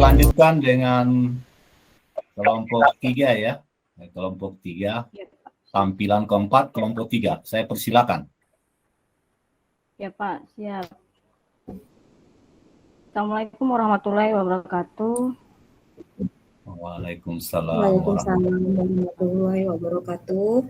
lanjutkan dengan kelompok 3 ya. Kelompok 3, Ya, tampilan keempat kelompok 3. Saya persilakan. ya Pak, siap. Assalamualaikum warahmatullahi wabarakatuh. Waalaikumsalam warahmatullahi wabarakatuh.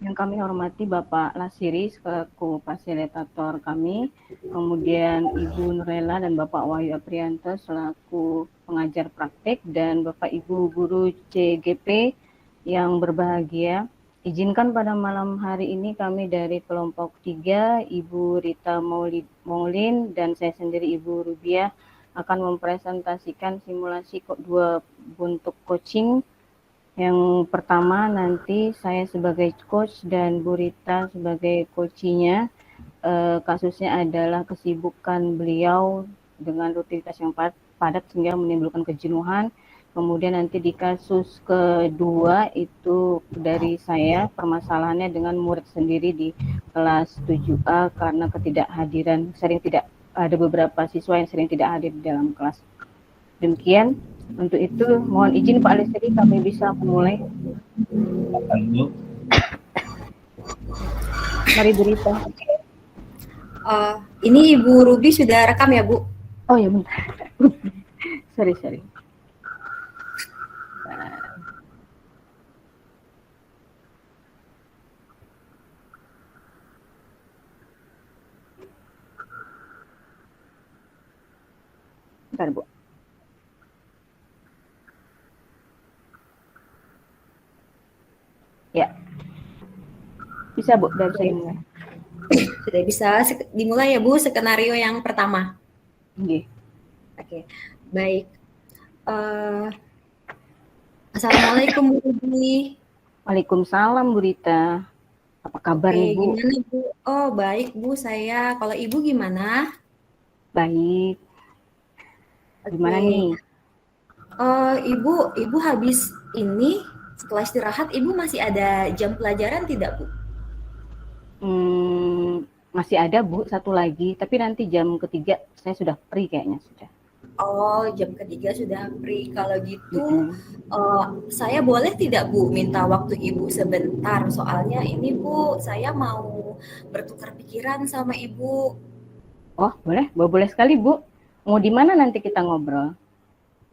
Yang kami hormati Bapak Lasiri selaku fasilitator kami, kemudian Ibu Nurela dan Bapak Wahyu Aprianto selaku pengajar praktek, dan Bapak Ibu guru CGP yang berbahagia. Izinkan pada malam hari ini kami dari kelompok 3, Ibu Rita Maulin dan saya sendiri Ibu Rubiah akan mempresentasikan simulasi 2 bentuk coaching. Yang pertama nanti saya sebagai coach dan Bu Rita sebagai coachinya. Kasusnya adalah kesibukan beliau dengan rutinitas yang padat sehingga menimbulkan kejenuhan. Kemudian nanti di kasus kedua itu dari saya, permasalahannya dengan murid sendiri di kelas 7A karena ketidakhadiran, tidak ada beberapa siswa yang sering tidak hadir di dalam kelas. Demikian. Untuk itu mohon izin Pak Lasiri kami bisa memulai. Mari Bu Rita. Ini Ibu Ruby sudah rekam ya Bu? Oh ya bentar. sorry. Bentar Bu. Ya, bisa Bu, dari saya mulai. Sudah bisa dimulai ya Bu, skenario yang pertama. Oke. Baik. Assalamualaikum Bu Ruby. Waalaikumsalam Bu Rita. Apa kabar nih Bu? Gimana Bu? Oh baik Bu, saya. Kalau Ibu gimana? Baik. Gimana nih? Ibu habis ini setelah istirahat, Ibu masih ada jam pelajaran tidak Bu? Masih ada Bu, satu lagi. Tapi nanti jam ketiga saya sudah free kayaknya sudah. Oh, jam ketiga sudah free. Kalau gitu, saya boleh tidak Bu minta waktu Ibu sebentar? Soalnya ini Bu, saya mau bertukar pikiran sama Ibu. Oh, boleh sekali Bu. Mau di mana nanti kita ngobrol?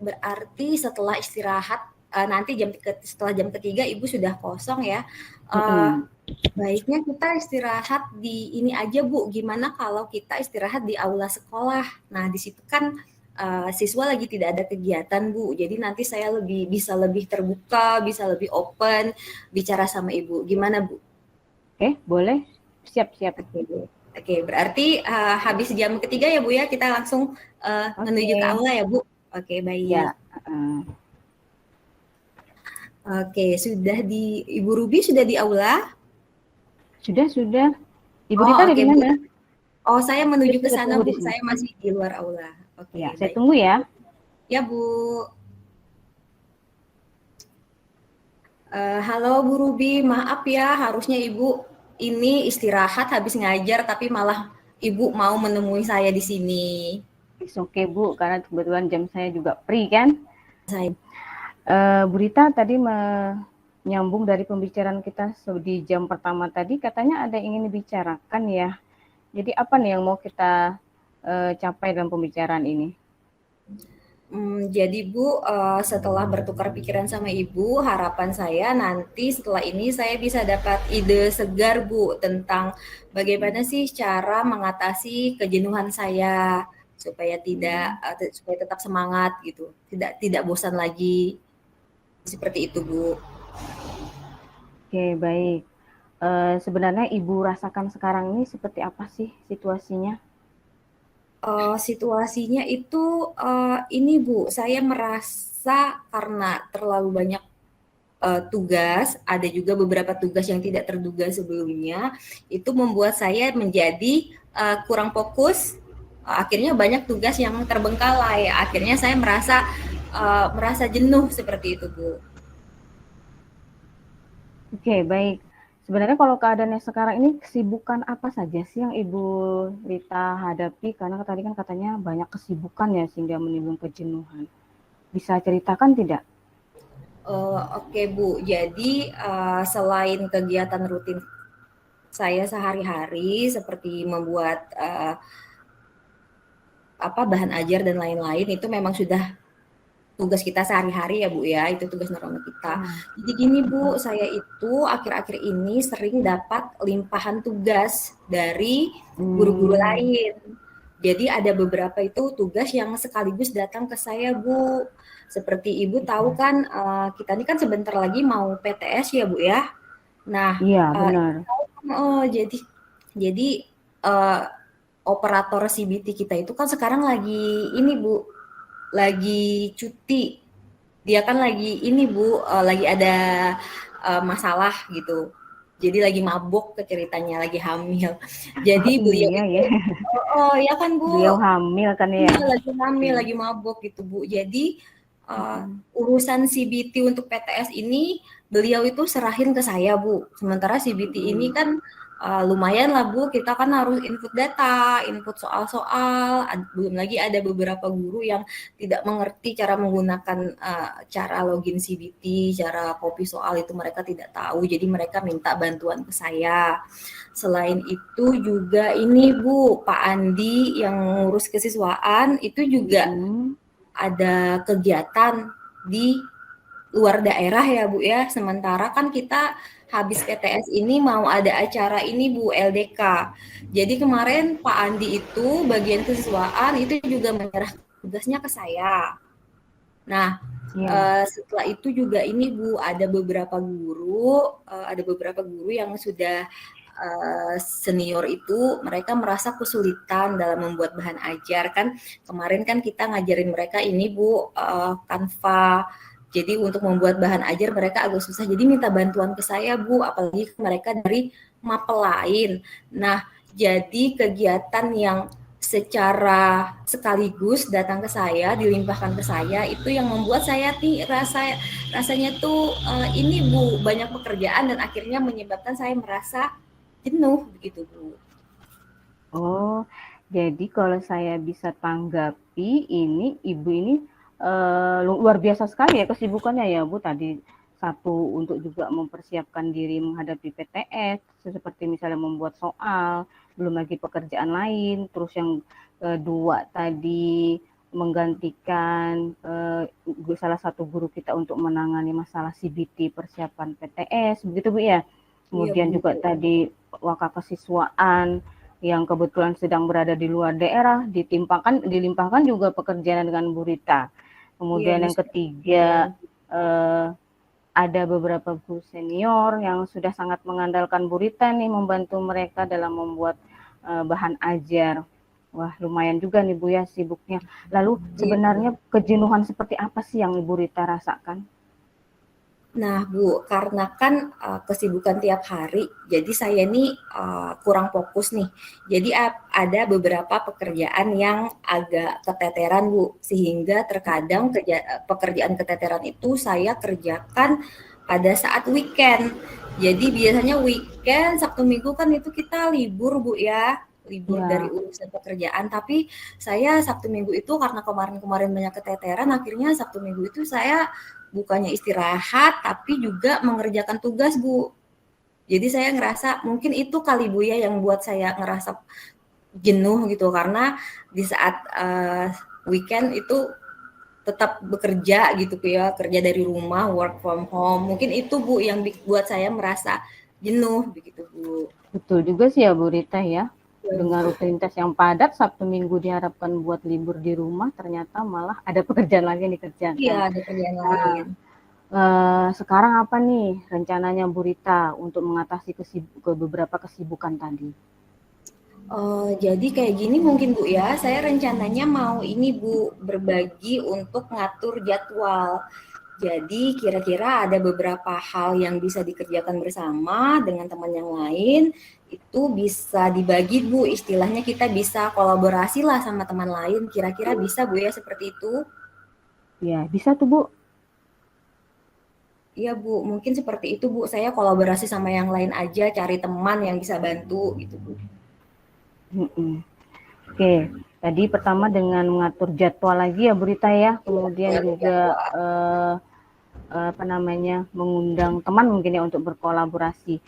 Berarti setelah istirahat, nanti setelah jam ketiga Ibu sudah kosong ya. Baiknya kita istirahat di ini aja Bu. Gimana kalau kita istirahat di aula sekolah? Nah, di situ kan siswa lagi tidak ada kegiatan Bu. Jadi nanti saya bisa lebih terbuka, bisa lebih open bicara sama Ibu. Gimana Bu? Oke, boleh. Siap. Oke, berarti habis jam ketiga ya Bu ya, kita langsung menuju ke aula ya Bu. Oke, baik. Ya. Oke, Ibu Ruby sudah di aula? Sudah. Ibu Rita ada di mana? Oh, saya menuju ke sana Bu. Saya masih di luar aula. Oke. Ya, saya tunggu ya. Ya Bu. Halo Bu Ruby, maaf ya, harusnya Ibu ini istirahat habis ngajar, tapi malah Ibu mau menemui saya di sini. Oke Bu, karena kebetulan jam saya juga free kan. Saya. Bu Rita tadi menyambung dari pembicaraan kita di jam pertama tadi, katanya ada yang ingin dibicarakan ya. Jadi apa nih yang mau kita capai dalam pembicaraan ini? Jadi Bu, setelah bertukar pikiran sama Ibu, harapan saya nanti setelah ini saya bisa dapat ide segar Bu tentang bagaimana sih cara mengatasi kejenuhan saya supaya supaya tetap semangat gitu, tidak bosan lagi, seperti itu Bu. Oke, baik. Sebenarnya Ibu rasakan sekarang ini seperti apa sih situasinya? Situasinya itu ini Bu, saya merasa karena terlalu banyak tugas, ada juga beberapa tugas yang tidak terduga sebelumnya, itu membuat saya menjadi kurang fokus, akhirnya banyak tugas yang terbengkalai, akhirnya saya merasa jenuh seperti itu Bu. Oke, baik. Sebenarnya kalau keadaannya sekarang ini kesibukan apa saja sih yang Ibu Rita hadapi? Karena tadi kan katanya banyak kesibukan ya sehingga menimbulkan kejenuhan. Bisa ceritakan tidak? Oke Bu, jadi selain kegiatan rutin saya sehari-hari seperti membuat bahan ajar dan lain-lain, itu memang sudah tugas kita sehari-hari ya Bu ya, itu tugas normal kita. Jadi gini Bu, saya itu akhir-akhir ini sering dapat limpahan tugas dari guru-guru lain. Jadi ada beberapa itu tugas yang sekaligus datang ke saya Bu. Seperti Ibu tahu kan, kita ini kan sebentar lagi mau PTS ya Bu ya. Nah, Iya, benar. jadi operator CBT kita itu kan sekarang lagi ini Bu, lagi cuti. Dia kan lagi ini Bu, lagi ada masalah gitu. Jadi lagi mabuk ke ceritanya, lagi hamil. Jadi beliau Iya itu, ya, ya kan Bu, beliau hamil kan ya. iya lagi hamil, lagi mabuk gitu Bu. Jadi urusan CBT untuk PTS ini beliau itu serahin ke saya Bu. Sementara CBT ini kan lumayan lah Bu, kita kan harus input data, input soal-soal, belum lagi ada beberapa guru yang tidak mengerti cara menggunakan cara login CBT, cara copy soal itu mereka tidak tahu, jadi mereka minta bantuan ke saya. Selain itu juga ini Bu, Pak Andi yang ngurus kesiswaan itu juga ada kegiatan di luar daerah ya Bu ya, sementara kan kita habis PTS ini mau ada acara ini Bu, LDK. Jadi kemarin Pak Andi itu bagian kesiswaan itu juga menyerah tugasnya ke saya. Nah, setelah itu juga ini Bu, ada beberapa guru yang sudah senior itu mereka merasa kesulitan dalam membuat bahan ajar kan. Kemarin kan kita ngajarin mereka ini Bu, Canva. Jadi untuk membuat bahan ajar mereka agak susah. Jadi minta bantuan ke saya Bu, apalagi mereka dari mapel lain. Nah, jadi kegiatan yang secara sekaligus datang ke saya, dilimpahkan ke saya, itu yang membuat saya rasanya tuh ini Bu, banyak pekerjaan dan akhirnya menyebabkan saya merasa jenuh begitu Bu. Oh, jadi kalau saya bisa tanggapi ini Ibu ini luar biasa sekali ya kesibukannya ya Bu. Tadi satu untuk juga mempersiapkan diri menghadapi PTS seperti misalnya membuat soal, belum lagi pekerjaan lain, terus yang kedua tadi menggantikan salah satu guru kita untuk menangani masalah CBT persiapan PTS begitu Bu ya. Kemudian juga tadi wakaf kesiswaan yang kebetulan sedang berada di luar daerah dilimpahkan juga pekerjaan dengan Bu Rita. Kemudian yang ketiga ada beberapa guru senior yang sudah sangat mengandalkan Bu Rita nih membantu mereka dalam membuat bahan ajar. Wah, lumayan juga nih Bu ya sibuknya. Lalu sebenarnya kejenuhan seperti apa sih yang Ibu Rita rasakan? Nah Bu, karena kan kesibukan tiap hari, jadi saya ini kurang fokus nih. Jadi ada beberapa pekerjaan yang agak keteteran Bu, sehingga terkadang pekerjaan keteteran itu saya kerjakan pada saat weekend. Jadi biasanya weekend, Sabtu Minggu kan itu kita libur Bu ya, libur dari urusan pekerjaan. Tapi saya Sabtu Minggu itu karena kemarin-kemarin banyak keteteran, akhirnya Sabtu Minggu itu saya bukannya istirahat tapi juga mengerjakan tugas Bu. Jadi saya ngerasa mungkin itu kali Bu ya yang buat saya ngerasa jenuh gitu, karena di saat weekend itu tetap bekerja gitu ya, kerja dari rumah, work from home. Mungkin itu Bu yang buat saya merasa jenuh begitu Bu. Betul juga sih ya Bu Rita ya. Dengan rutinitas yang padat, Sabtu Minggu diharapkan buat libur di rumah, ternyata malah ada pekerjaan lagi yang dikerjakan. Iya, ada pekerjaan lain. Sekarang apa nih rencananya Bu Rita untuk mengatasi beberapa kesibukan tadi? Jadi kayak gini mungkin Bu ya, saya rencananya mau ini Bu, berbagi untuk ngatur jadwal. Jadi kira-kira ada beberapa hal yang bisa dikerjakan bersama dengan teman yang lain, itu bisa dibagi Bu, istilahnya kita bisa kolaborasi lah sama teman lain, kira-kira bisa Bu ya seperti itu? Ya, bisa tuh Bu. Iya Bu, mungkin seperti itu Bu, saya kolaborasi sama yang lain aja, cari teman yang bisa bantu gitu Bu. Oke, Tadi pertama dengan mengatur jadwal lagi ya Bu Rita ya, kemudian juga mengundang teman mungkin ya untuk berkolaborasi.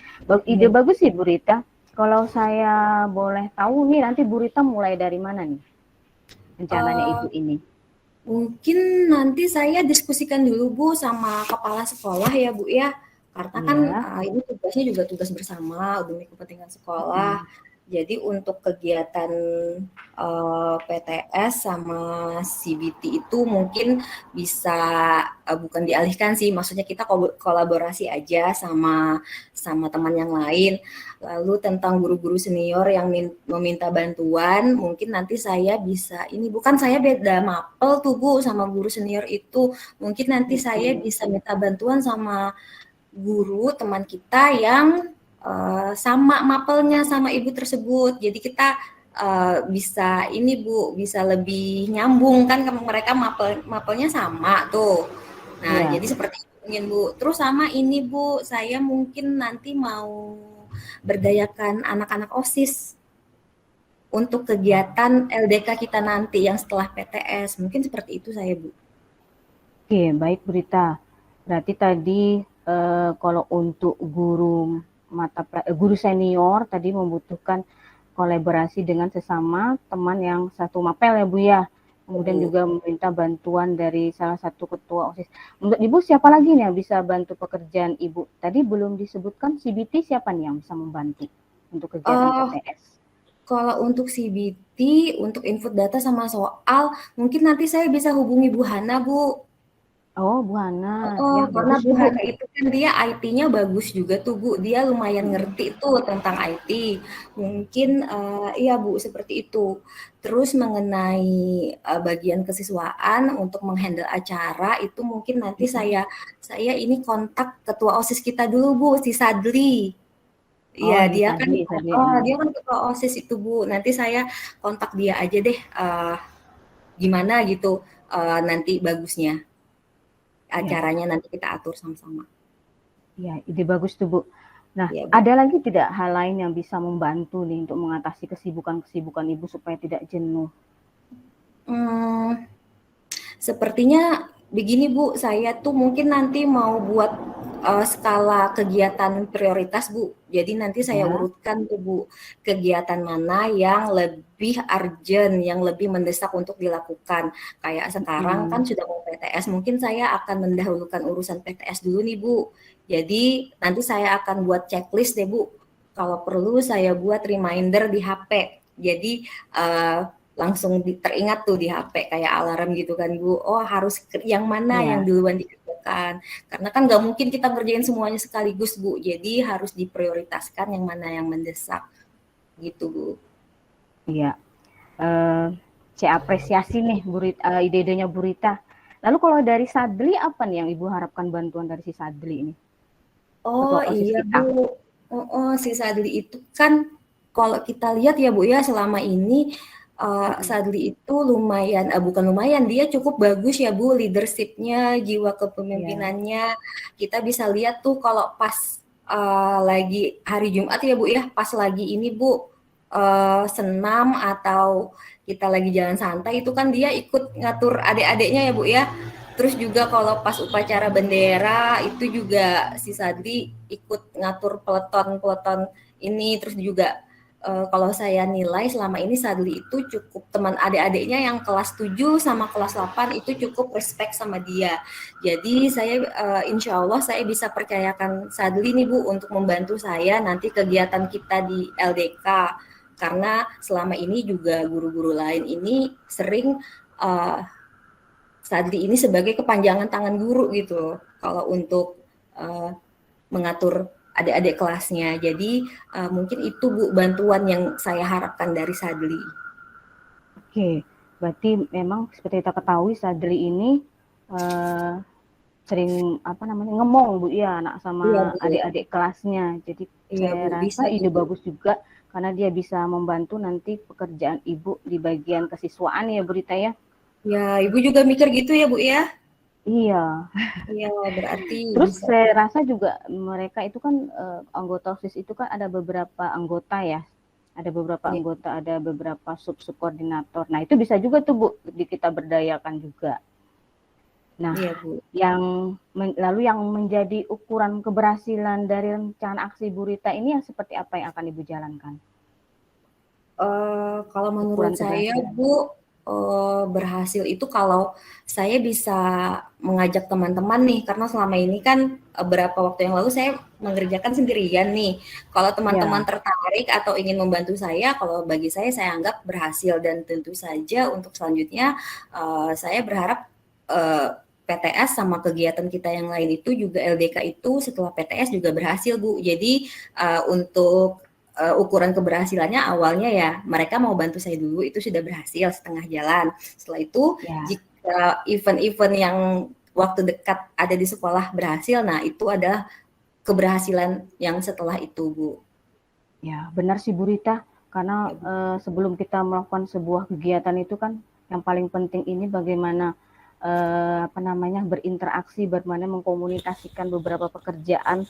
Ide bagus sih Bu Rita. Kalau saya boleh tahu nih nanti Bu Rita mulai dari mana nih rencananya Ibu ini? Mungkin nanti saya diskusikan dulu Bu sama kepala sekolah ya Bu ya. Karena kan ini tugasnya juga tugas bersama demi kepentingan sekolah. Jadi untuk kegiatan PTS sama CBT itu mungkin bisa bukan dialihkan sih, maksudnya kita kolaborasi aja sama teman yang lain. Lalu tentang guru-guru senior yang meminta bantuan, mungkin nanti saya bisa bukan saya beda mapel tuh Bu sama guru senior itu. Mungkin nanti saya bisa minta bantuan sama guru teman kita yang sama mapelnya sama ibu tersebut. Jadi kita bisa Bu, bisa lebih nyambung kan, mereka mapelnya sama tuh. Nah, jadi seperti itu mungkin Bu. Terus sama ini Bu, saya mungkin nanti mau berdayakan anak-anak OSIS untuk kegiatan LDK kita nanti yang setelah PTS. Mungkin seperti itu saya Bu. Oke, baik Bu Rita. Berarti tadi kalau untuk guru senior tadi membutuhkan kolaborasi dengan sesama teman yang satu mapel ya Bu ya. Kemudian juga meminta bantuan dari salah satu ketua OSIS. Menurut Ibu siapa lagi nih yang bisa bantu pekerjaan Ibu? Tadi belum disebutkan CBT siapa nih yang bisa membantu untuk kegiatan PTS? Kalau untuk CBT, untuk input data sama soal, mungkin nanti saya bisa hubungi Bu Hana Bu. Oh, Bu Hana. Ya, karena Bu Hana itu kan dia IT-nya bagus juga tuh Bu. Dia lumayan ngerti tuh tentang IT. Mungkin iya Bu, seperti itu. Terus mengenai bagian kesiswaan untuk menghandle acara itu mungkin nanti saya ini kontak ketua OSIS kita dulu Bu, si Sadli. Iya, dia kan ketua OSIS itu Bu. Nanti saya kontak dia aja deh. Gimana gitu nanti bagusnya. Acaranya nanti kita atur sama-sama. Ya, ide bagus tuh Bu. Nah, ada lagi tidak hal lain yang bisa membantu nih untuk mengatasi kesibukan Ibu supaya tidak jenuh? Sepertinya begini Bu, saya tuh mungkin nanti mau buat skala kegiatan prioritas Bu. Jadi nanti saya urutkan tuh Bu, kegiatan mana yang lebih urgent, yang lebih mendesak untuk dilakukan. Kayak sekarang kan sudah mau PTS, mungkin saya akan mendahulukan urusan PTS dulu nih Bu. Jadi nanti saya akan buat checklist deh Bu. Kalau perlu saya buat reminder di HP. Jadi langsung teringat tuh di HP kayak alarm gitu kan Bu. Oh harus yang mana yang duluan dikerjakan. Karena kan nggak mungkin kita ngerjain semuanya sekaligus Bu. Jadi harus diprioritaskan yang mana yang mendesak gitu Bu. Iya. Saya apresiasi nih ide-idenya Bu Rita. Lalu kalau dari Sadli apa nih yang Ibu harapkan bantuan dari si Sadli ini? Oh iya Bu. Si Sadli itu kan kalau kita lihat ya Bu ya selama ini Sadli itu lumayan, bukan lumayan, dia cukup bagus ya Bu, leadership-nya, jiwa kepemimpinannya. Kita bisa lihat tuh kalau pas lagi hari Jumat ya Bu ya, pas lagi ini Bu, senam atau kita lagi jalan santai itu kan dia ikut ngatur adik-adiknya ya Bu ya. Terus juga kalau pas upacara bendera itu juga si Sadli ikut ngatur peleton ini, terus juga kalau saya nilai selama ini Sadli itu cukup teman adik-adiknya yang kelas 7 sama kelas 8 itu cukup respect sama dia. Jadi saya insya Allah saya bisa percayakan Sadli nih Bu untuk membantu saya nanti kegiatan kita di LDK. Karena selama ini juga guru-guru lain ini sering Sadli ini sebagai kepanjangan tangan guru gitu. Kalau untuk mengatur adik-adik kelasnya. Jadi mungkin itu Bu bantuan yang saya harapkan dari Sadli. Oke, berarti memang seperti kita ketahui Sadli ini sering ngemong Bu ya anak sama adik-adik kelasnya. Jadi saya rasa ide bagus juga karena dia bisa membantu nanti pekerjaan Ibu di bagian kesiswaan ya Bu Rita ya. Ya, Ibu juga mikir gitu ya Bu ya? Iya. Iya, berarti. Terus saya rasa juga mereka itu kan anggota OSIS itu kan ada beberapa anggota ya. Ada beberapa Iya. anggota, ada beberapa sub-koordinator. Nah, itu bisa juga tuh Bu, kita berdayakan juga. Nah, Iya, Bu. lalu yang menjadi ukuran keberhasilan dari rencana aksi Bu Rita ini yang seperti apa yang akan Ibu jalankan? Kalau Ukuran menurut saya, keberhasilan. Bu, berhasil itu kalau saya bisa mengajak teman-teman nih, karena selama ini kan beberapa waktu yang lalu saya mengerjakan sendirian nih. Kalau teman-teman Ya, tertarik atau ingin membantu saya, kalau bagi saya anggap berhasil dan tentu saja untuk selanjutnya saya berharap PTS sama kegiatan kita yang lain itu juga LDK itu setelah PTS juga berhasil, Bu. Jadi untuk ukuran keberhasilannya awalnya ya mereka mau bantu saya dulu itu sudah berhasil setengah jalan. Setelah itu ya, jika event-event yang waktu dekat ada di sekolah berhasil, nah itu adalah keberhasilan yang setelah itu, Bu. ya, benar sih Bu Rita. Karena sebelum kita melakukan sebuah kegiatan itu kan yang paling penting ini bagaimana berinteraksi, bagaimana mengkomunikasikan beberapa pekerjaan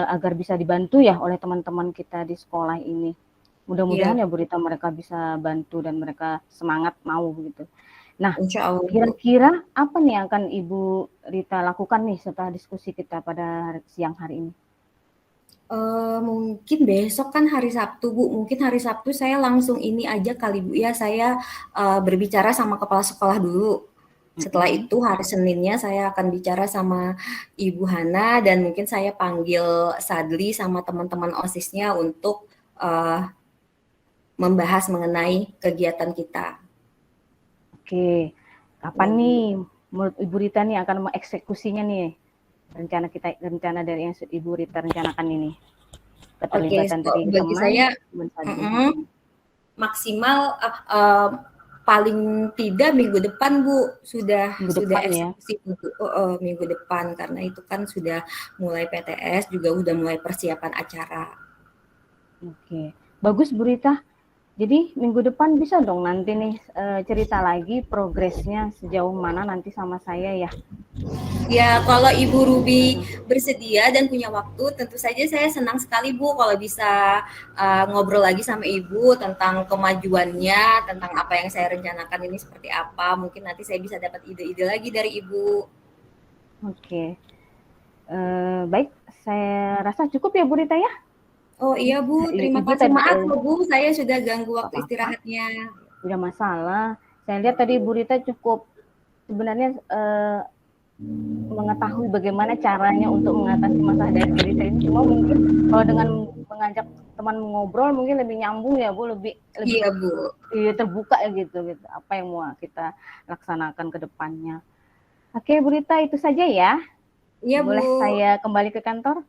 agar bisa dibantu ya oleh teman-teman kita di sekolah ini. Mudah-mudahan Iya, ya Bu Rita mereka bisa bantu dan mereka semangat mau begitu. Nah, insya Allah, Bu. kira-kira apa nih yang akan Ibu Rita lakukan nih setelah diskusi kita pada siang hari ini? Mungkin besok kan hari Sabtu, Bu. Mungkin hari Sabtu saya langsung ini aja kali, Bu, ya, saya berbicara sama kepala sekolah dulu. Setelah itu hari Seninnya saya akan bicara sama Ibu Hana dan mungkin saya panggil Sadli sama teman-teman OSIS-nya untuk membahas mengenai kegiatan kita. Oke, kapan nih menurut Ibu Rita nih akan mengeksekusinya nih rencana dari yang Ibu Rita rencanakan ini? Keterlibatan dari Bagi teman, saya teman maksimal paling tidak minggu depan, Bu, sudah depan ya. eksekusi minggu depan karena itu kan sudah mulai PTS juga udah mulai persiapan acara. Oke, bagus Bu Rita. Jadi minggu depan bisa dong nanti nih cerita lagi progresnya sejauh mana nanti sama saya ya. Ya, kalau Ibu Ruby bersedia dan punya waktu, tentu saja saya senang sekali, Bu, kalau bisa ngobrol lagi sama Ibu tentang kemajuannya, tentang apa yang saya rencanakan ini seperti apa. Mungkin nanti saya bisa dapat ide-ide lagi dari Ibu. Oke, baik, saya rasa cukup ya Bu Rita ya. Oh iya, Bu, terima Ibu kasih. tadi, Maaf loh, Bu, saya sudah ganggu waktu apa-apa. istirahatnya. Tidak masalah. Saya lihat tadi Bu Rita cukup sebenarnya mengetahui bagaimana caranya untuk mengatasi masalah dari Bu Rita ini. Cuma mungkin kalau dengan mengajak teman ngobrol mungkin lebih nyambung ya Bu, lebih Iya, Bu. terbuka ya gitu apa yang mau kita laksanakan ke depannya. Oke Bu Rita, itu saja ya. Iya, Bu. Boleh saya kembali ke kantor?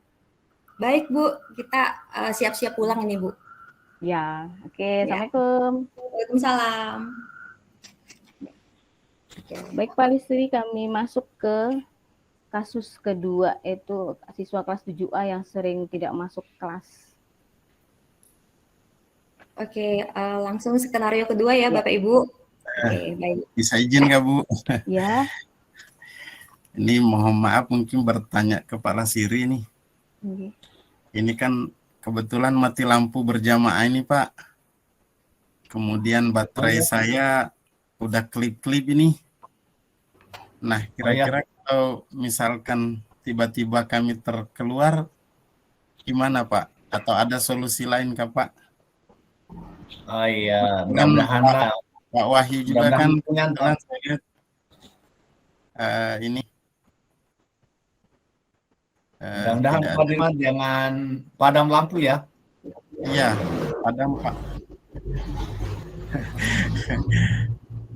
Baik, Bu. Kita siap-siap pulang ini, Bu. Ya, oke. Ya. Assalamualaikum. Waalaikumsalam. Baik Pak Listri, kami masuk ke kasus kedua, yaitu siswa kelas 7A yang sering tidak masuk kelas. Oke, langsung skenario kedua ya, Bapak Ibu. Oke, baik. Bisa izin nggak, Bu? Ya. Ini mohon maaf mungkin bertanya ke Pak Lasiri nih. Ini kan kebetulan mati lampu berjamaah ini, Pak. Kemudian baterai saya udah klip-klip ini. Nah, kira-kira kalau misalkan tiba-tiba kami terkeluar, gimana, Pak? Atau ada solusi lain, Kak, Pak? Oh iya, mudah-mudahan Pak Wahyu juga kan saya lihat ini. Mudah-mudahan Pak Diman jangan padam lampu ya. Iya, padam Pak.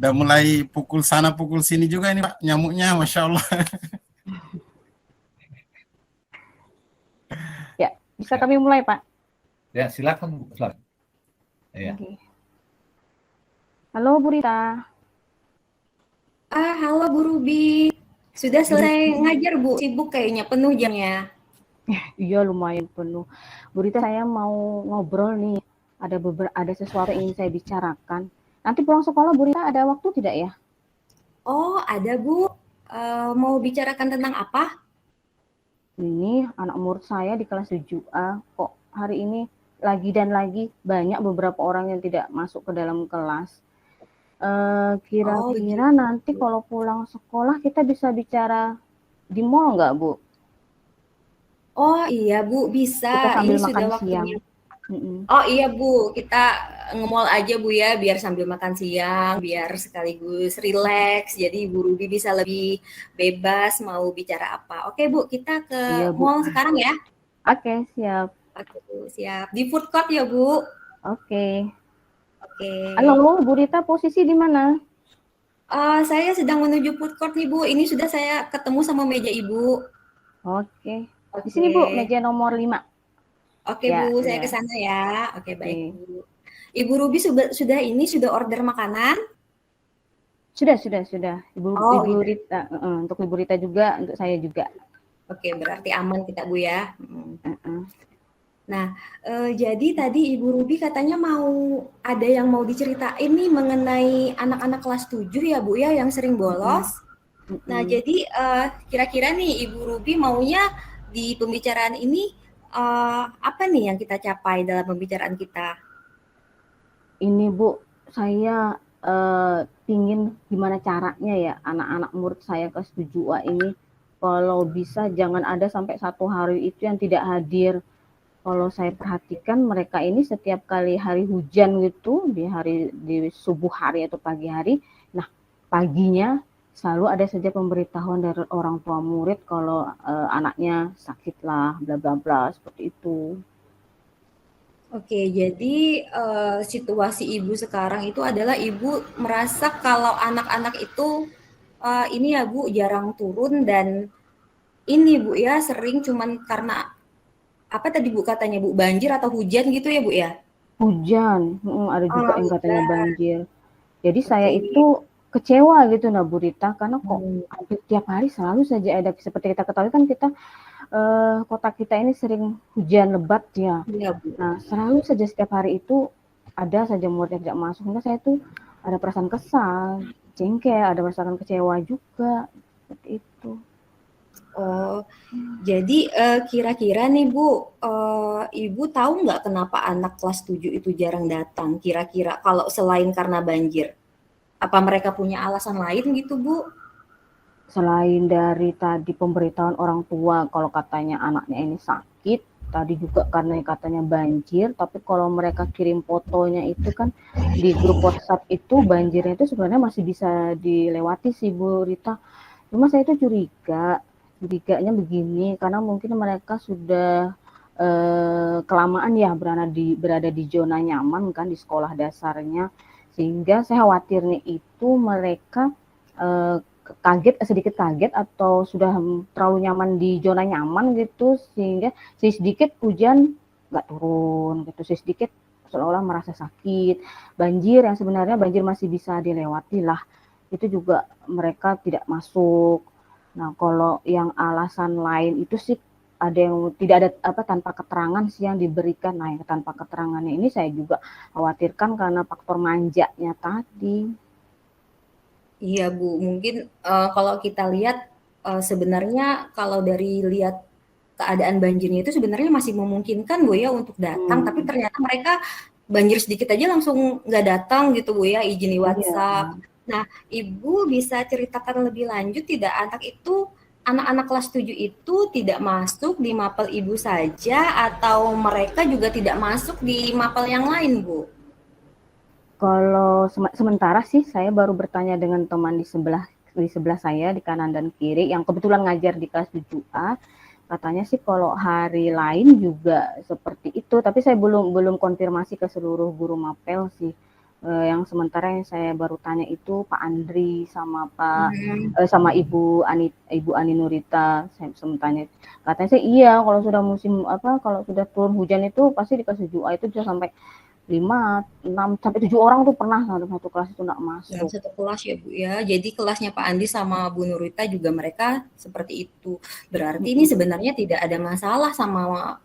Udah mulai pukul sana pukul sini juga ini Pak, nyamuknya Masya Allah. Ya, bisa kami mulai Pak? Ya, silakan. Ya. Halo Bu Rita. Halo Bu Ruby. Sudah selesai ngajar Bu? Sibuk kayaknya, penuh jamnya. Iya lumayan penuh. Bu Rita, saya mau ngobrol nih. Ada sesuatu yang ingin saya bicarakan. Nanti pulang sekolah Bu Rita ada waktu tidak ya? Oh ada Bu. Mau bicarakan tentang apa? Ini anak murid saya di kelas 7A kok hari ini lagi dan lagi, banyak beberapa orang yang tidak masuk ke dalam kelas. Kira-kira nanti kalau pulang sekolah kita bisa bicara di mall nggak, Bu? Oh iya Bu, bisa. Kita sambil Ini makan sudah siang. waktunya. Oh iya Bu, kita nge-mall aja Bu ya, biar sambil makan siang, biar sekaligus rileks. Jadi Bu Ruby bisa lebih bebas mau bicara apa. Oke Bu, kita ke Iya, Bu. mall sekarang ya. Oke, siap. Oke Bu, siap. Di food court ya Bu. Oke. Oke. Halo, Bu Rita, posisi di mana? Saya sedang menuju food court nih Bu. Ini sudah saya ketemu sama meja Ibu. Oke. Oke. Di sini Bu, meja nomor 5. Oke Ya, Bu, saya ya. ke sana ya. Oke, Oke. baik Bu. Ibu Ruby sudah order makanan? Sudah. Ibu Oh, Ibu iya. Rita, untuk Ibu Rita juga, untuk saya juga. Oke, berarti aman kita Bu ya. Heeh. Nah, jadi tadi Ibu Ruby katanya ada yang mau diceritain nih mengenai anak-anak kelas 7 ya Bu ya, yang sering bolos. Nah, jadi kira-kira nih Ibu Ruby maunya di pembicaraan ini apa nih yang kita capai dalam pembicaraan kita? Ini Bu, saya ingin gimana caranya ya anak-anak murid saya kelas 7A ini kalau bisa jangan ada sampai 1 hari itu yang tidak hadir. Kalau saya perhatikan mereka ini setiap kali hari hujan gitu, di subuh hari atau pagi hari, nah paginya selalu ada saja pemberitahuan dari orang tua murid kalau anaknya sakit lah, bla bla bla, seperti itu. Oke, jadi situasi Ibu sekarang itu adalah Ibu merasa kalau anak-anak itu ini ya Bu jarang turun dan ini Bu ya sering cuman karena apa tadi Bu katanya Bu, banjir atau hujan gitu ya Bu ya? Hujan, ada juga yang katanya hujan. banjir. Jadi saya Oke. itu kecewa gitu nah Bu Rita, karena kok hampir tiap hari selalu saja ada, seperti kita ketahui kan kita kota kita ini sering hujan lebat ya. Iya Bu. Nah selalu saja setiap hari itu ada saja murid yang tidak masuk, sehingga saya tuh ada perasaan kesal, jengkel, ada perasaan kecewa juga, seperti itu. Oh, jadi kira-kira nih Bu, Ibu tahu nggak kenapa anak kelas 7 itu jarang datang? Kira-kira kalau selain karena banjir, apa mereka punya alasan lain gitu Bu? Selain dari tadi pemberitahuan orang tua kalau katanya anaknya ini sakit, tadi juga karena katanya banjir, tapi kalau mereka kirim fotonya itu kan di grup WhatsApp itu banjirnya itu sebenarnya masih bisa dilewati sih Bu Rita. Cuma saya itu curiganya begini, karena mungkin mereka sudah kelamaan ya berada di zona nyaman kan di sekolah dasarnya, sehingga saya khawatirnya itu mereka sedikit kaget atau sudah terlalu nyaman di zona nyaman gitu, sehingga sedikit hujan nggak turun gitu, sedikit seolah-olah merasa sakit, banjir yang sebenarnya banjir masih bisa dilewati lah, itu juga mereka tidak masuk. Nah kalau yang alasan lain itu sih ada yang tidak ada tanpa keterangan sih yang diberikan. Nah yang tanpa keterangannya ini saya juga khawatirkan karena faktor manjanya tadi. Iya Bu, mungkin kalau kita lihat sebenarnya kalau dari lihat keadaan banjirnya itu sebenarnya masih memungkinkan Bu ya untuk datang, tapi ternyata mereka banjir sedikit aja langsung nggak datang gitu Bu ya, izin di WhatsApp. Nah, Ibu bisa ceritakan lebih lanjut tidak anak-anak kelas 7 itu tidak masuk di mapel Ibu saja atau mereka juga tidak masuk di mapel yang lain Bu? Kalau sementara sih saya baru bertanya dengan teman di sebelah saya di kanan dan kiri yang kebetulan ngajar di kelas 7A, katanya sih kalau hari lain juga seperti itu, tapi saya belum konfirmasi ke seluruh guru mapel sih. Yang sementara yang saya baru tanya itu Pak Andri sama sama Ibu Ani Nurita, saya tanya, katanya sih iya kalau sudah kalau sudah turun hujan itu pasti di kelas 7A itu bisa sampai 5, 6, sampai 7 orang tuh pernah satu kelas itu nggak masuk. Dalam satu kelas ya Bu ya, jadi kelasnya Pak Andi sama Bu Nurita juga mereka seperti itu. Berarti ini sebenarnya tidak ada masalah sama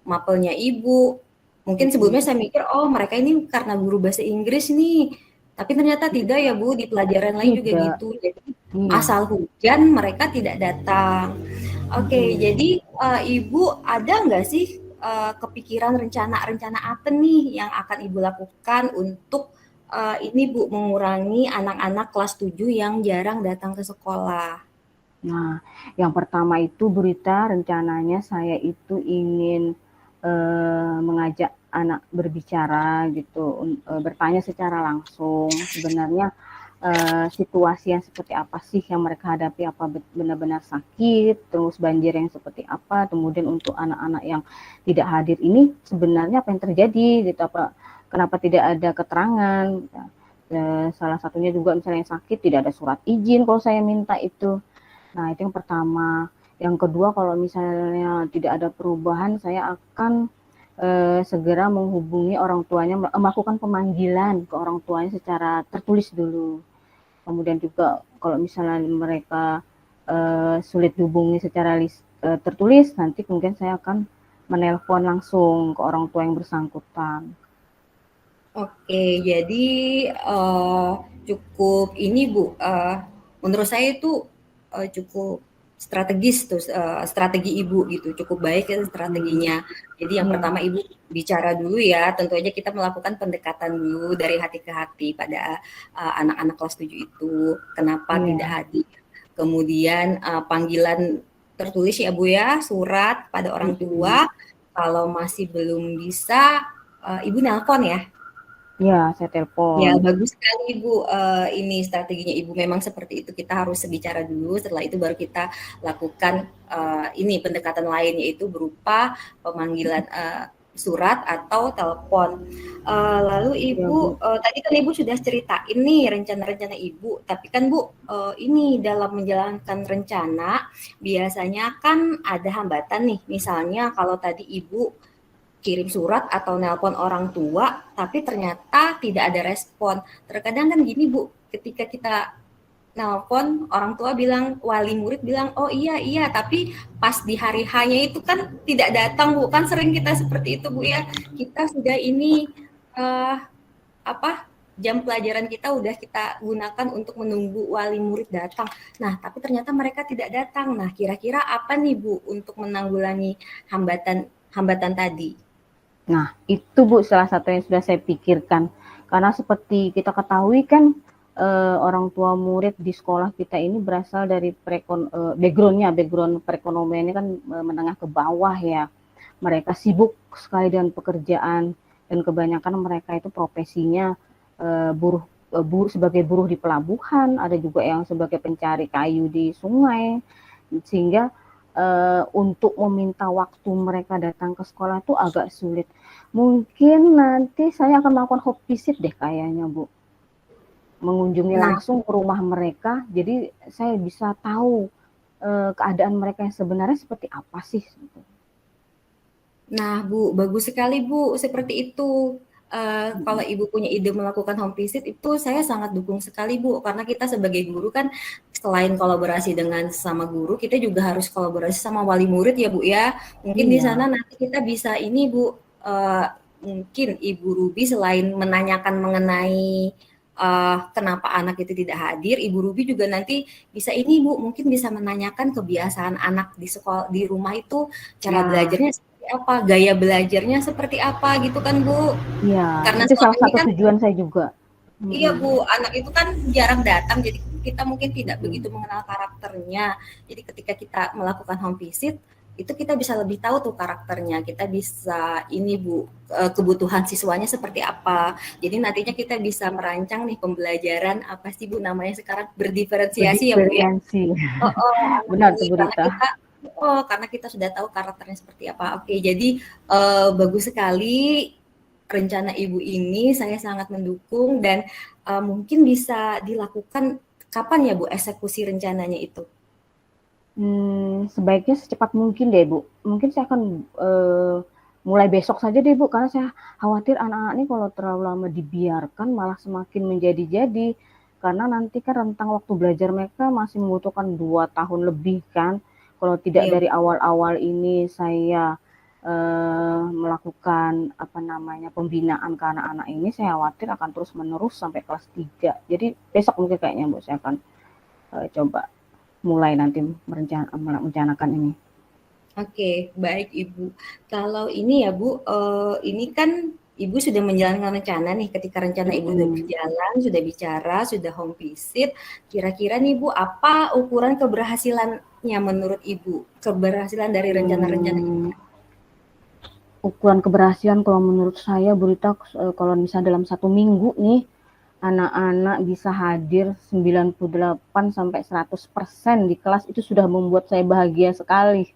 mapelnya Ibu. Mungkin sebelumnya saya mikir, oh mereka ini karena guru bahasa Inggris nih. Tapi ternyata tidak ya Bu, di pelajaran lain juga gitu. Jadi asal hujan mereka tidak datang. Oke, jadi Ibu ada nggak sih kepikiran rencana-rencana apa nih yang akan Ibu lakukan untuk ini Bu, mengurangi anak-anak kelas 7 yang jarang datang ke sekolah? Nah, yang pertama itu berita rencananya saya itu ingin mengajak anak berbicara gitu, bertanya secara langsung sebenarnya situasi yang seperti apa sih yang mereka hadapi, apa benar-benar sakit, terus banjir yang seperti apa, kemudian untuk anak-anak yang tidak hadir ini sebenarnya apa yang terjadi gitu, kenapa tidak ada keterangan. Salah satunya juga misalnya yang sakit tidak ada surat izin kalau saya minta itu. Nah, itu yang pertama. Yang kedua, kalau misalnya tidak ada perubahan, saya akan segera menghubungi orang tuanya, melakukan pemanggilan ke orang tuanya secara tertulis dulu. Kemudian juga kalau misalnya mereka sulit dihubungi secara tertulis, nanti kemudian saya akan menelpon langsung ke orang tua yang bersangkutan. Oke, jadi cukup ini Bu, menurut saya itu cukup strategis tuh, strategi Ibu gitu, cukup baik ya strateginya. Jadi yang pertama Ibu bicara dulu ya, tentu aja kita melakukan pendekatan dulu dari hati ke hati pada anak-anak kelas 7 itu, kenapa tidak hadir. Kemudian panggilan tertulis ya Bu ya, surat pada orang tua, kalau masih belum bisa, Ibu nelpon ya? Ya, saya telepon. Ya, bagus sekali Ibu, ini strateginya Ibu memang seperti itu, kita harus bicara dulu, setelah itu baru kita lakukan ini pendekatan lain, yaitu berupa pemanggilan surat atau telepon. Lalu Ibu, tadi kan Ibu sudah ceritain nih rencana-rencana Ibu, tapi kan Bu, ini dalam menjalankan rencana, biasanya kan ada hambatan nih, misalnya kalau tadi Ibu kirim surat atau nelpon orang tua, tapi ternyata tidak ada respon. Terkadang kan gini Bu, ketika kita nelpon orang tua bilang, wali murid bilang, oh iya, tapi pas di hari hanya itu kan tidak datang Bu, kan sering kita seperti itu Bu ya, kita sudah ini, jam pelajaran kita udah kita gunakan untuk menunggu wali murid datang. Nah, tapi ternyata mereka tidak datang. Nah, kira-kira apa nih Bu untuk menanggulangi hambatan tadi? Nah, itu Bu salah satu yang sudah saya pikirkan. Karena seperti kita ketahui kan orang tua murid di sekolah kita ini berasal dari background perekonomiannya kan menengah ke bawah ya. Mereka sibuk sekali dengan pekerjaan dan kebanyakan mereka itu profesinya buruh sebagai buruh di pelabuhan, ada juga yang sebagai pencari kayu di sungai, sehingga untuk meminta waktu mereka datang ke sekolah itu agak sulit. Mungkin nanti saya akan melakukan home visit deh kayaknya Bu, mengunjungi langsung ke rumah mereka, jadi saya bisa tahu keadaan mereka yang sebenarnya seperti apa sih. Nah Bu, bagus sekali Bu, seperti itu. Kalau Ibu punya ide melakukan home visit itu saya sangat dukung sekali Bu, karena kita sebagai guru kan selain kolaborasi dengan sama guru, kita juga harus kolaborasi sama wali murid ya Bu ya. Mungkin di sana nanti kita bisa ini Bu, mungkin Ibu Ruby selain menanyakan mengenai kenapa anak itu tidak hadir, Ibu Ruby juga nanti bisa ini Bu, mungkin bisa menanyakan kebiasaan anak di sekolah di rumah itu cara belajarnya apa, gaya belajarnya seperti apa gitu kan Bu. Iya, karena itu salah satu kan, tujuan saya juga. Iya Bu, anak itu kan jarang datang, jadi kita mungkin tidak begitu mengenal karakternya. Jadi ketika kita melakukan home visit, itu kita bisa lebih tahu tuh karakternya, kita bisa ini Bu, kebutuhan siswanya seperti apa. Jadi nantinya kita bisa merancang nih pembelajaran apa sih Bu namanya sekarang, berdiferensiasi ya Bu ya. Benar tuh berita. Karena kita sudah tahu karakternya seperti apa. Oke, jadi bagus sekali rencana Ibu ini, saya sangat mendukung dan mungkin bisa dilakukan kapan ya Bu eksekusi rencananya itu? Sebaiknya secepat mungkin deh Bu. Mungkin saya akan mulai besok saja deh Bu, karena saya khawatir anak-anak ini kalau terlalu lama dibiarkan malah semakin menjadi-jadi. Karena nanti kan rentang waktu belajar mereka masih membutuhkan 2 tahun lebih kan. Kalau tidak dari awal-awal ini saya melakukan pembinaan ke anak-anak ini, saya khawatir akan terus menerus sampai kelas 3. Jadi besok mungkin kayaknya Bu saya akan coba mulai nanti merencanakan ini. Oke, baik Ibu. Kalau ini ya Bu, ini kan Ibu sudah menjalankan rencana nih, ketika rencana Ibu sudah berjalan, sudah bicara, sudah home visit, kira-kira nih Bu, apa ukuran keberhasilannya menurut Ibu? Keberhasilan dari rencana-rencana Ibu? Ukuran keberhasilan kalau menurut saya, Bu Rita, kalau misalnya dalam 1 minggu nih, anak-anak bisa hadir 98-100% di kelas, itu sudah membuat saya bahagia sekali.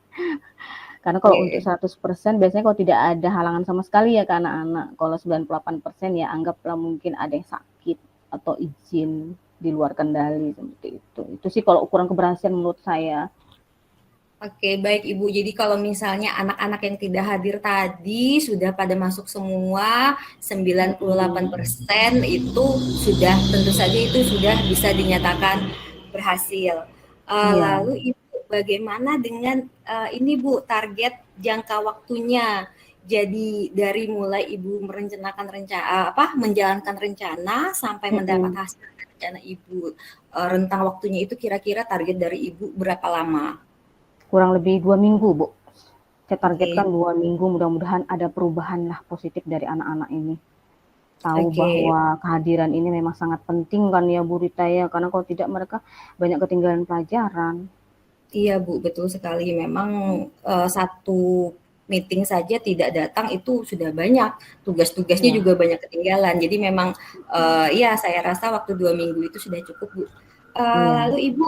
Karena kalau untuk 100% biasanya kalau tidak ada halangan sama sekali ya ke anak-anak. Kalau 98% ya anggaplah mungkin ada yang sakit atau izin di luar kendali seperti itu. Itu sih kalau ukuran keberhasilan menurut saya. Oke, baik Ibu. Jadi kalau misalnya anak-anak yang tidak hadir tadi sudah pada masuk semua, 98% itu sudah, tentu saja itu sudah bisa dinyatakan berhasil. Lalu Ibu, bagaimana dengan ini Bu, target jangka waktunya? Jadi dari mulai Ibu menjalankan rencana sampai mendapat hasil rencana Ibu, rentang waktunya itu kira-kira target dari Ibu berapa lama? Kurang lebih 2 minggu, Bu. Saya targetkan 2 minggu, mudah-mudahan ada perubahan lah positif dari anak-anak ini. Tahu bahwa kehadiran ini memang sangat penting kan ya Bu Rita ya, karena kalau tidak mereka banyak ketinggalan pelajaran. Iya Bu, betul sekali. Memang satu meeting saja tidak datang itu sudah banyak, tugas-tugasnya juga banyak ketinggalan. Jadi memang ya saya rasa waktu 2 minggu itu sudah cukup Bu. Lalu Ibu,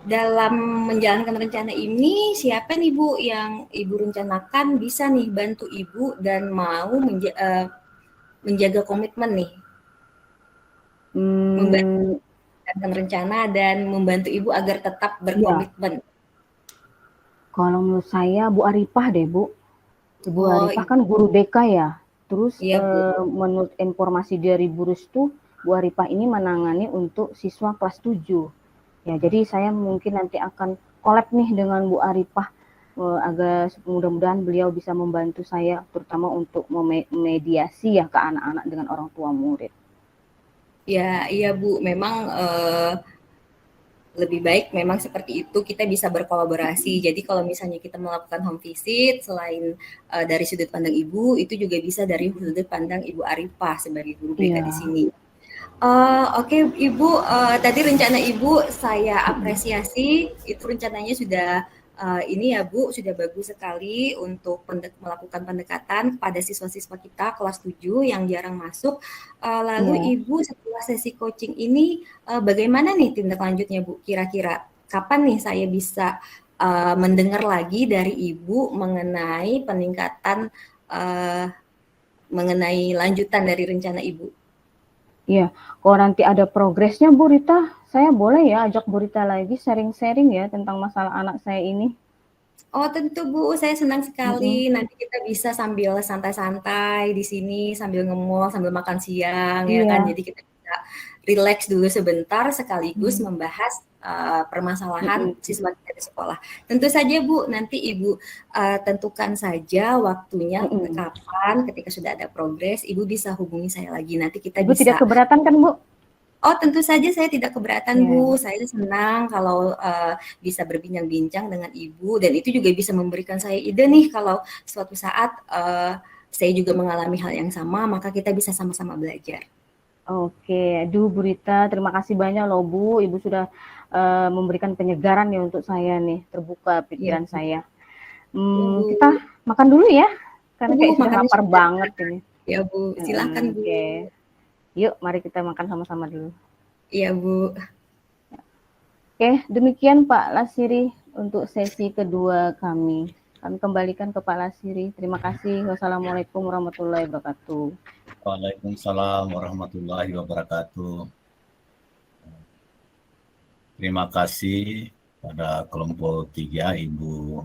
dalam menjalankan rencana ini, siapa nih Bu yang Ibu rencanakan bisa nih bantu Ibu dan mau menjaga komitmen nih? Menjalankan rencana dan membantu Ibu agar tetap berkomitmen. Kalau menurut saya Bu Arifah deh Bu. Ibu Arifah kan guru BK ya. Terus menurut informasi dari Bu Restu, Bu Arifah ini menangani untuk siswa kelas 7. Ya, jadi saya mungkin nanti akan collab nih dengan Bu Arifah agar mudah-mudahan beliau bisa membantu saya terutama untuk memediasi ya ke anak-anak dengan orang tua murid. Ya, iya Bu, memang lebih baik memang seperti itu, kita bisa berkolaborasi. Jadi kalau misalnya kita melakukan home visit, selain dari sudut pandang Ibu, itu juga bisa dari sudut pandang Ibu Arifah sebagai guru BK di sini. Oke Ibu, tadi rencana Ibu saya apresiasi, itu rencananya sudah ini ya Bu, sudah bagus sekali untuk melakukan pendekatan kepada siswa-siswa kita kelas 7 yang jarang masuk. Lalu Ibu setelah sesi coaching ini bagaimana nih tindak lanjutnya Bu? Kira-kira kapan nih saya bisa mendengar lagi dari Ibu mengenai peningkatan, mengenai lanjutan dari rencana Ibu? Iya, kalau nanti ada progresnya Bu Rita, saya boleh ya ajak Bu Rita lagi sharing-sharing ya tentang masalah anak saya ini. Oh tentu Bu, saya senang sekali. Nanti kita bisa sambil santai-santai di sini, sambil nge-mall, sambil makan siang ya kan. Jadi kita bisa relax dulu sebentar sekaligus membahas permasalahan siswa kita di sekolah. Tentu saja Bu, nanti Ibu tentukan saja waktunya kapan, ketika sudah ada progres, Ibu bisa hubungi saya lagi. Nanti kita Ibu bisa. tidak keberatan kan Bu? Oh tentu saja saya tidak keberatan Bu, saya senang kalau bisa berbincang-bincang dengan Ibu dan itu juga bisa memberikan saya ide nih kalau suatu saat saya juga mengalami hal yang sama, maka kita bisa sama-sama belajar. Oke, aduh Bu Rita, terima kasih banyak loh Bu, Ibu sudah memberikan penyegaran nih untuk saya nih, terbuka pikiran saya. Kita makan dulu ya, karena kayak sudah lapar banget ini. Ya Bu, silakan Bu. Yuk, mari kita makan sama-sama dulu. Iya, Bu. Oke, demikian Pak Lasiri untuk sesi kedua kami. Kami kembalikan ke Pak Lasiri. Terima kasih. Wassalamualaikum warahmatullahi wabarakatuh. Waalaikumsalam warahmatullahi wabarakatuh. Terima kasih pada kelompok 3 Ibu